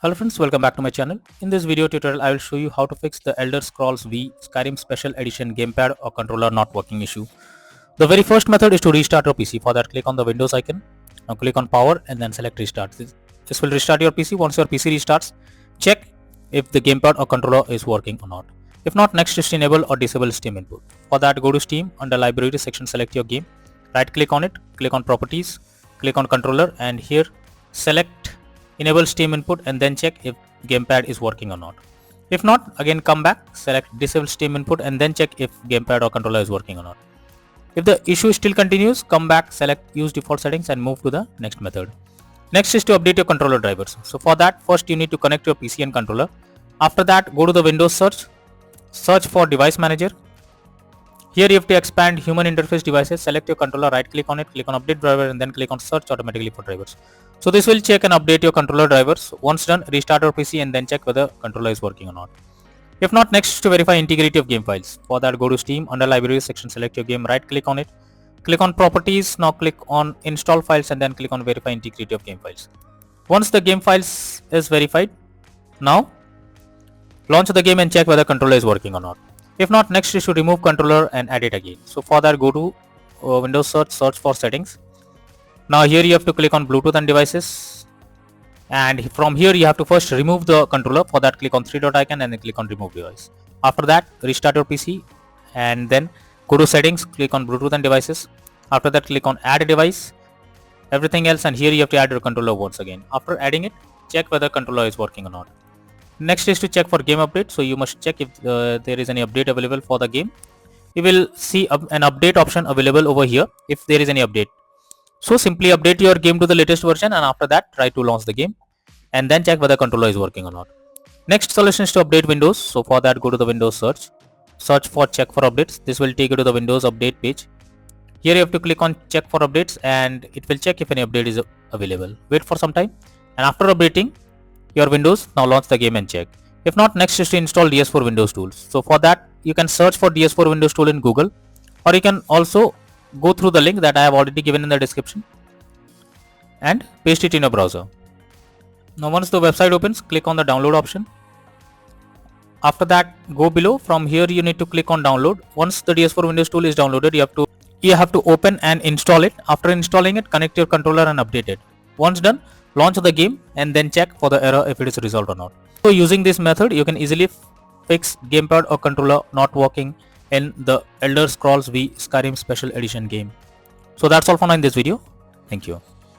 Hello friends, welcome back to my channel. In this video tutorial, I will show you how to fix the Elder Scrolls V Skyrim Special Edition gamepad or controller not working issue. The very first method is to restart your PC. For that, click on the Windows icon. Now click on Power and then select Restart. This will restart your PC. Once your PC restarts, check if the gamepad or controller is working or not. If not, next is to enable or disable Steam input. For that, go to Steam. Under Library section, select your game. Right click on it, click on Properties, click on Controller, and here select Enable Steam input and then check if gamepad is working or not. If not, again come back, select Disable Steam input and then check if gamepad or controller is working or not. If the issue still continues, come back, select Use Default Settings and move to the next method. Next is to update your controller drivers. So for that, first you need to connect your PC and controller. After that, go to the Windows search for Device Manager. Here you have to expand Human Interface Devices, select your controller, right click on it, click on Update Driver and then click on Search automatically for drivers. So this will check and update your controller drivers. Once done, restart your PC and then check whether controller is working or not. If not, next is to verify integrity of game files. For that, go to Steam, under Library section, select your game, right click on it, click on Properties, now click on Install Files and then click on Verify Integrity of Game Files. Once the game files is verified, now launch the game and check whether controller is working or not. If not, next is to remove controller and add it again. So for that, go to Windows search for Settings. Now here you have to click on Bluetooth and Devices, and from here you have to first remove the controller. For that, click on 3-dot icon and then click on Remove Device. After that, restart your PC and then go to Settings, click on Bluetooth and Devices. After that, click on Add Device, everything else, and here you have to add your controller once again. After adding it, check whether controller is working or not. Next is to check for game update. So you must check if there is any update available for the game. You will see an update option available over here if there is any update. So simply update your game to the latest version and after that try to launch the game and then check whether controller is working or not. Next solution is to update Windows. So for that, go to the Windows search for check for updates. This will take you to the Windows update page. Here you have to click on check for updates and it will check if any update is available. Wait for some time and after updating your Windows, now launch the game and check. If not, next is to install DS4 Windows tools. So for that, you can search for DS4 Windows tool in Google, or you can also go through the link that I have already given in the description and paste it in your browser. Now once the website opens, click on the download option. After that, go below. From here you need to click on download. Once the DS4 Windows tool is downloaded, you have to open and install it. After installing it, connect your controller and update it. Once done, launch the game and then check for the error if it is resolved or not. So using this method, you can easily fix gamepad or controller not working in the Elder Scrolls V Skyrim Special Edition game. So that's all for now in this video. Thank you.